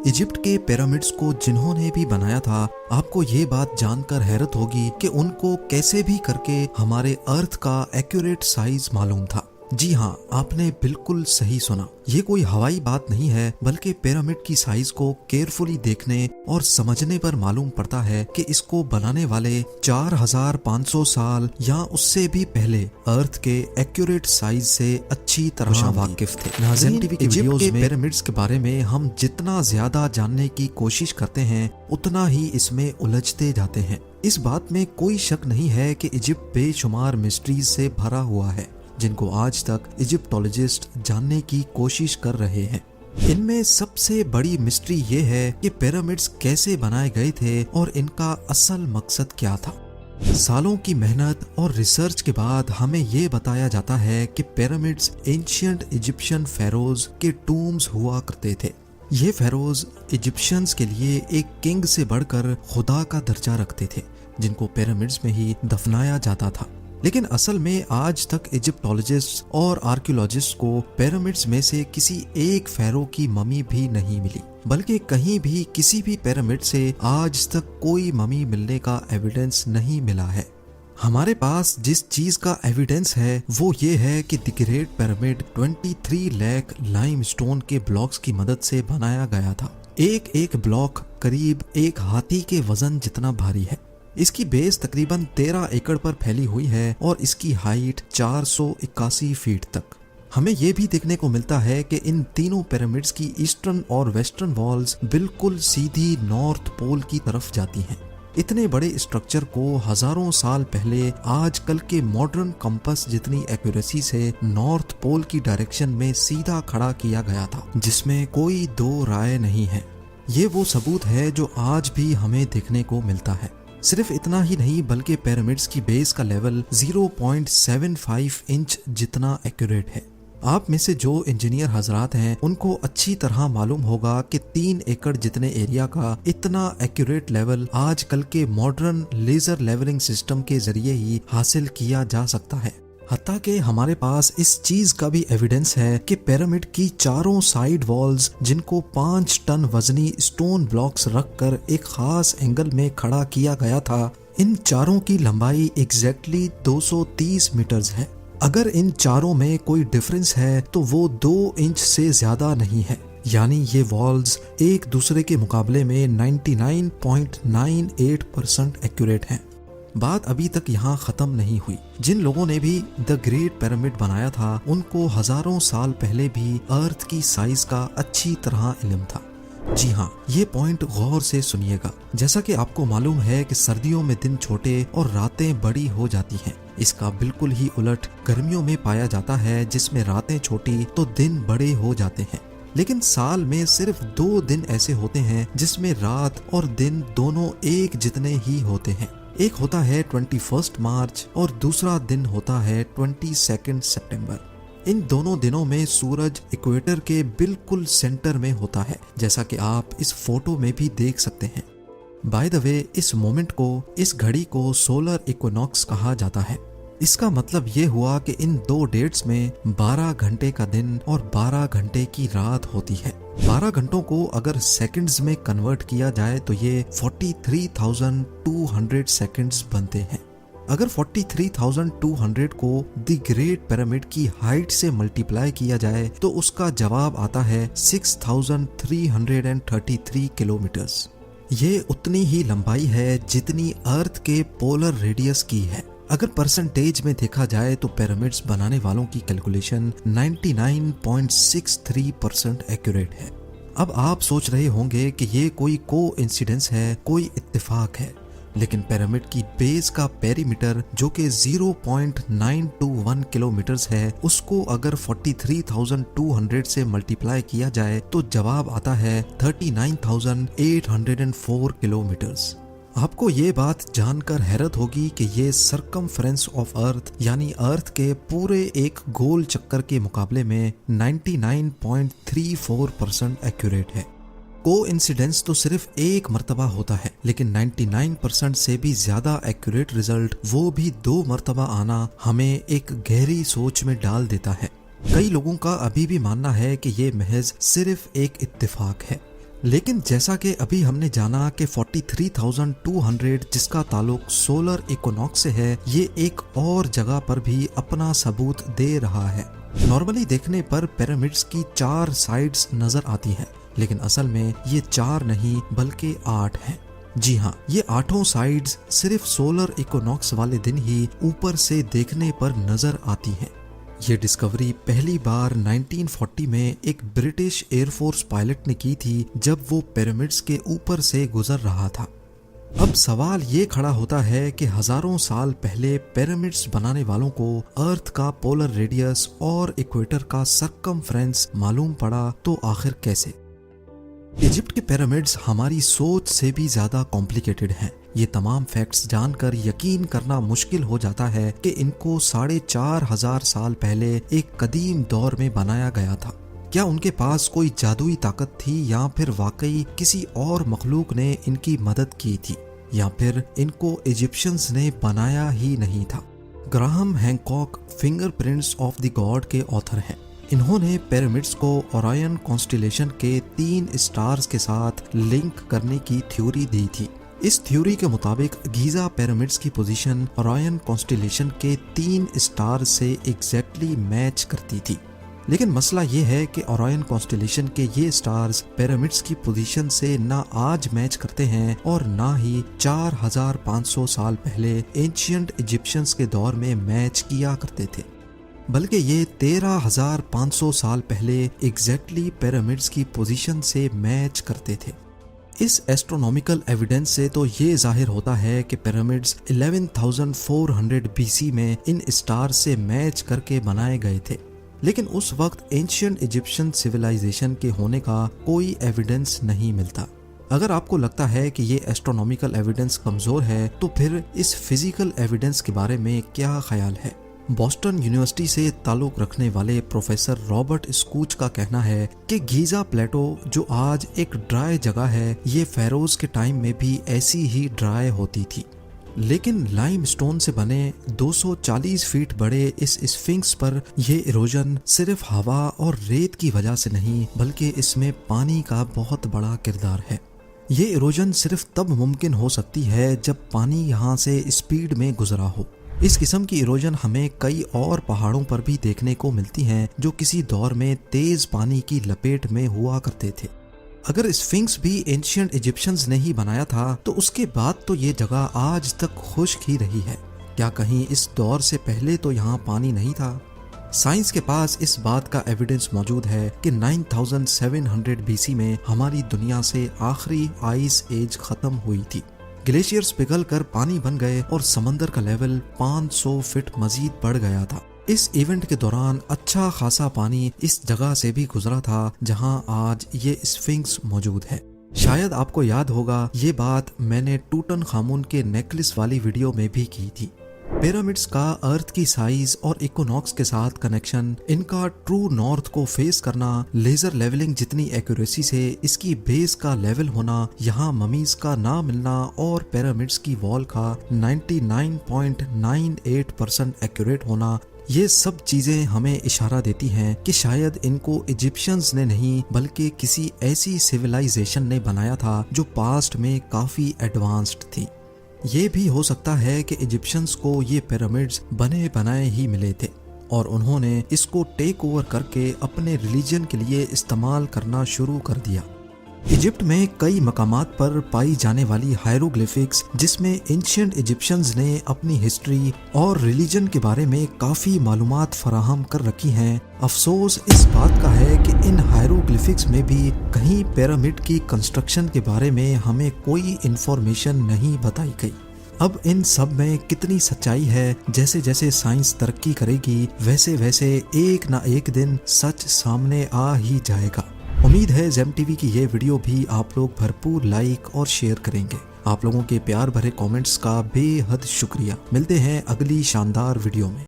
Egypt के pyramids को जिन्होंने भी बनाया था, आपको ये बात जानकर हैरत होगी कि उनको कैसे भी करके हमारे अर्थ का एक्यूरेट साइज मालूम था। जी हाँ, आपने बिल्कुल सही सुना। ये कोई हवाई बात नहीं है, बल्कि पिरामिड की साइज को केयरफुली देखने और समझने पर मालूम पड़ता है कि इसको बनाने वाले 4500 साल या उससे भी पहले अर्थ के एक्यूरेट साइज से अच्छी तरह वाकिफ थे। नाज़रीन, इजिप्ट के पिरामिड्स के बारे में हम जितना ज्यादा जानने की कोशिश करते हैं, उतना ही इसमें उलझते जाते हैं। इस बात में कोई शक नहीं है कि इजिप्ट बेशुमार मिस्ट्रीज से भरा हुआ है, जिनको आज तक इजिप्टोलॉजिस्ट जानने की कोशिश कर रहे हैं। इनमें सबसे बड़ी मिस्ट्री ये है कि पिरामिड्स कैसे बनाए गए थे और इनका असल मकसद क्या था। सालों की मेहनत और रिसर्च के बाद हमें ये बताया जाता है कि पिरामिड्स एंशिएंट इजिप्शियन फेरोज के टूम्स हुआ करते थे। ये फेरोज इजिप्शियंस के लिए एक किंग से बढ़कर खुदा का दर्जा रखते थे, जिनको पिरामिड्स में ही दफनाया जाता था। लेकिन असल में आज तक इजिप्टोलॉजिस्ट और आर्कियोलॉजिस्ट को पिरामिड्स में से किसी एक फेरो की ममी भी नहीं मिली, बल्कि कहीं भी किसी भी पिरामिड से आज तक कोई ममी मिलने का एविडेंस नहीं मिला है। हमारे पास जिस चीज का एविडेंस है वो ये है कि the great pyramid 23 lakh limestone के ब्लॉक्स की मदद से बनाया गया था। एक एक ब्लॉक करीब एक हाथी के वजन जितना भारी है। इसकी बेस तकरीबन 13 एकड़ पर फैली हुई है और इसकी हाइट 481 फीट तक। हमें यह भी देखने को मिलता है कि इन तीनों पिरामिड्स की ईस्टर्न और वेस्टर्न वॉल्स बिल्कुल सीधी नॉर्थ पोल की तरफ जाती हैं। इतने बड़े स्ट्रक्चर को हजारों साल पहले आजकल के मॉडर्न कंपास जितनी एक्यूरेसी से नॉर्थ पोल की डायरेक्शन में सीधा खड़ा किया गया था, जिसमें कोई दो राय नहीं है। ये वो सबूत है जो आज भी हमें देखने को मिलता है। सिर्फ इतना ही नहीं, बल्कि पिरामिड्स की बेस का लेवल 0.75 इंच जितना एक्यूरेट है। आप में से जो इंजीनियर हजरात हैं, उनको अच्छी तरह मालूम होगा कि 3 एकड़ जितने एरिया का इतना एक्यूरेट लेवल आजकल के मॉडर्न लेजर लेवलिंग सिस्टम के जरिए ही हासिल किया जा सकता है। हत्ता कि हमारे पास इस चीज का भी एविडेंस है कि पिरामिड की चारों साइड वॉल्स, जिनको 5 टन वजनी स्टोन ब्लॉक्स रखकर एक खास एंगल में खड़ा किया गया था, इन चारों की लंबाई एग्जैक्टली 230 मीटर्स है। अगर इन चारों में कोई डिफरेंस है तो वो 2 इंच से ज्यादा नहीं है। यानी ये वॉल्स एक दूसरे के मुकाबले में 99.98% एक्यूरेट हैं। बात अभी तक यहाँ खत्म नहीं हुई। जिन लोगों ने भी द ग्रेट पिरामिड बनाया था, उनको हजारों साल पहले भी अर्थ की साइज का अच्छी तरह इल्म था। जी हाँ, ये पॉइंट गौर से सुनिएगा। जैसा कि आपको मालूम है कि सर्दियों में दिन छोटे और रातें बड़ी हो जाती हैं, इसका बिल्कुल ही उलट गर्मियों में पाया जाता है, जिसमें रातें छोटी तो दिन बड़े हो जाते हैं। लेकिन साल में सिर्फ 2 दिन ऐसे होते हैं जिसमें रात और दिन दोनों एक जितने ही होते हैं। एक होता है 21 मार्च और दूसरा दिन होता है 22 सितंबर। इन दोनों दिनों में सूरज इक्वेटर के बिल्कुल सेंटर में होता है, जैसा कि आप इस फोटो में भी देख सकते हैं। बाय द वे, इस मोमेंट को, इस घड़ी को सोलर इक्विनॉक्स कहा जाता है। इसका मतलब ये हुआ कि इन 2 डेट्स में 12 घंटे का दिन और 12 घंटे की रात होती है। 12 घंटों को अगर सेकंड्स में कन्वर्ट किया जाए तो ये 43,200 सेकंड्स बनते हैं। अगर 43,200 को द ग्रेट पिरामिड की हाइट से मल्टीप्लाई किया जाए तो उसका जवाब आता है 6,333 किलोमीटर्स। ये उतनी ही लंबाई है जितनी अर्थ के पोलर रेडियस की है। अगर परसेंटेज में देखा जाए तो पिरामिड्स बनाने वालों की कैलकुलेशन 99.63% एक्यूरेट है। अब आप सोच रहे होंगे कि ये कोई कोइंसिडेंस है, कोई इत्तेफाक है, लेकिन पिरामिड की बेस का पेरीमीटर जो कि 0.921 किलोमीटर्स है, उसको अगर 43,200 से मल्टीप्लाई किया जाए तो जवाब आता है 39,804 किलोमीटर्स। आपको ये बात जानकर हैरत होगी कि ये सरकमफ्रेंस ऑफ अर्थ यानी अर्थ के पूरे एक गोल चक्कर के मुकाबले में 99.34% एक्यूरेट है। कोइंसिडेंस तो सिर्फ एक मर्तबा होता है, लेकिन 99% से भी ज्यादा एक्यूरेट रिजल्ट, वो भी 2 मर्तबा आना, हमें एक गहरी सोच में डाल देता है। कई लोगों का अभी भी मानना है कि ये महज सिर्फ एक इत्तेफाक है। लेकिन जैसा कि अभी हमने जाना कि 43,200 जिसका ताल्लुक सोलर इक्विनॉक्स से है, ये एक और जगह पर भी अपना सबूत दे रहा है। नॉर्मली देखने पर पिरामिड्स की 4 साइड्स नजर आती हैं, लेकिन असल में ये 4 नहीं बल्कि 8 हैं। जी हाँ, ये 8 साइड्स सिर्फ सोलर इक्विनॉक्स वाले दिन ही ऊपर से देखने पर नजर आती हैं। ये डिस्कवरी पहली बार 1940 में एक ब्रिटिश एयरफोर्स पायलट ने की थी जब वो पिरामिड्स के ऊपर से गुजर रहा था। अब सवाल ये खड़ा होता है कि हजारों साल पहले पिरामिड्स बनाने वालों को अर्थ का पोलर रेडियस और इक्वेटर का सर्कमफ्रेंस मालूम पड़ा, तो आखिर कैसे? इजिप्ट के पिरामिड्स हमारी सोच से भी ज्यादा कॉम्प्लिकेटेड हैं। ये तमाम फैक्ट्स जानकर यकीन करना मुश्किल हो जाता है कि इनको 4,500 साल पहले एक कदीम दौर में बनाया गया था। क्या उनके पास कोई जादुई ताकत थी, या फिर वाकई किसी और मखलूक ने इनकी मदद की थी, या फिर इनको इजिप्शियंस ने बनाया ही नहीं था? Graham Hancock fingerprints of the God के ऑथर हैं। इन्होंने पिरामिड्स को ओरायन कॉन्स्टिलेशन के 3 स्टार्स के साथ लिंक करने की थ्योरी दी थी। इस थ्योरी के मुताबिक गीजा पिरामिड्स की पोजीशन ओरायन कॉन्स्टिलेशन के 3 स्टार से एग्जैक्टली मैच करती थी। लेकिन मसला ये है कि ओरायन कॉन्स्टिलेशन के ये स्टार्स पिरामिड्स की पोजीशन से ना आज मैच करते हैं और ना ही 4,500 साल पहले एंशिएंट इजिप्शियंस के दौर में मैच किया करते थे, बल्कि ये 13,500 साल पहले एग्जैक्टली पिरामिड्स की पोजीशन से मैच करते थे। इस एस्ट्रोनॉमिकल एविडेंस से तो ये जाहिर होता है कि पिरामिड्स 11,400 BC में इन स्टार से मैच करके बनाए गए थे। लेकिन उस वक्त एंशिएंट इजिप्शियन सिविलाइजेशन के होने का कोई एविडेंस नहीं मिलता। अगर आपको लगता है कि ये एस्ट्रोनॉमिकल एविडेंस कमजोर है, तो फिर इस फिजिकल एविडेंस के बारे में क्या ख्याल है? बॉस्टन यूनिवर्सिटी से ताल्लुक रखने वाले प्रोफेसर रॉबर्ट स्कूच का कहना है कि गीजा प्लेटो, जो आज एक ड्राई जगह है, ये फेरोज के टाइम में भी ऐसी ही ड्राई होती थी। लेकिन लाइमस्टोन से बने 240 फीट बड़े इस स्फिंक्स पर ये इरोजन सिर्फ हवा और रेत की वजह से नहीं, बल्कि इसमें पानी का बहुत बड़ा किरदार है। ये इरोजन सिर्फ तब मुमकिन हो सकती है जब पानी यहाँ से स्पीड में गुजरा हो। इस किस्म की इरोजन हमें कई और पहाड़ों पर भी देखने को मिलती हैं, जो किसी दौर में तेज पानी की लपेट में हुआ करते थे। अगर स्फिंक्स भी एंशिएंट इजिप्शियंस ने ही बनाया था, तो उसके बाद तो ये जगह आज तक खुश्क ही रही है। क्या कहीं इस दौर से पहले तो यहाँ पानी नहीं था? साइंस के पास इस बात का एविडेंस मौजूद है कि 9,700 BC में हमारी दुनिया से आखिरी आइस एज खत्म हुई थी। ग्लेशियर्स पिघल कर पानी बन गए और समंदर का लेवल 500 फीट मजीद बढ़ गया था। इस इवेंट के दौरान अच्छा खासा पानी इस जगह से भी गुजरा था जहां आज ये स्फिंक्स मौजूद है। शायद आपको याद होगा, ये बात मैंने टूटनखामुन के नेकलेस वाली वीडियो में भी की थी। पिरामिड्स का अर्थ की साइज और इक्विनॉक्स के साथ कनेक्शन, इनका ट्रू नॉर्थ को फेस करना, लेजर लेवलिंग जितनी एक्यूरेसी से इसकी बेस का लेवल होना, यहाँ ममीज का ना मिलना और पिरामिड्स की वॉल का 99.98% एक्यूरेट होना, ये सब चीजें हमें इशारा देती हैं कि शायद इनको इजिप्शियंस ने नहीं बल्कि किसी ऐसी सिविलाइजेशन ने बनाया था जो पास्ट में काफी एडवांस्ड थी। ये भी हो सकता है कि इजिप्शियंस को ये पिरामिड्स बने बनाए ही मिले थे और उन्होंने इसको टेक ओवर करके अपने रिलीजन के लिए इस्तेमाल करना शुरू कर दिया। इजिप्ट में कई मकामात पर पाई जाने वाली हायरोग्लिफिक्स, जिसमें एंशिएंट इजिप्शियंस ने अपनी हिस्ट्री और रिलीजन के बारे में काफ़ी मालूमात फराहम कर रखी हैं। अफसोस इस बात का है कि इन हायरोग्लिफिक्स में भी कहीं पिरामिड की कंस्ट्रक्शन के बारे में हमें कोई इंफॉर्मेशन नहीं बताई गई। अब इन सब में कितनी सच्चाई है, जैसे जैसे साइंस तरक्की करेगी वैसे वैसे एक ना एक दिन सच सामने आ ही जाएगा। उम्मीद है जेम टीवी की ये वीडियो भी आप लोग भरपूर लाइक और शेयर करेंगे। आप लोगों के प्यार भरे कमेंट्स का बेहद शुक्रिया। मिलते हैं अगली शानदार वीडियो में।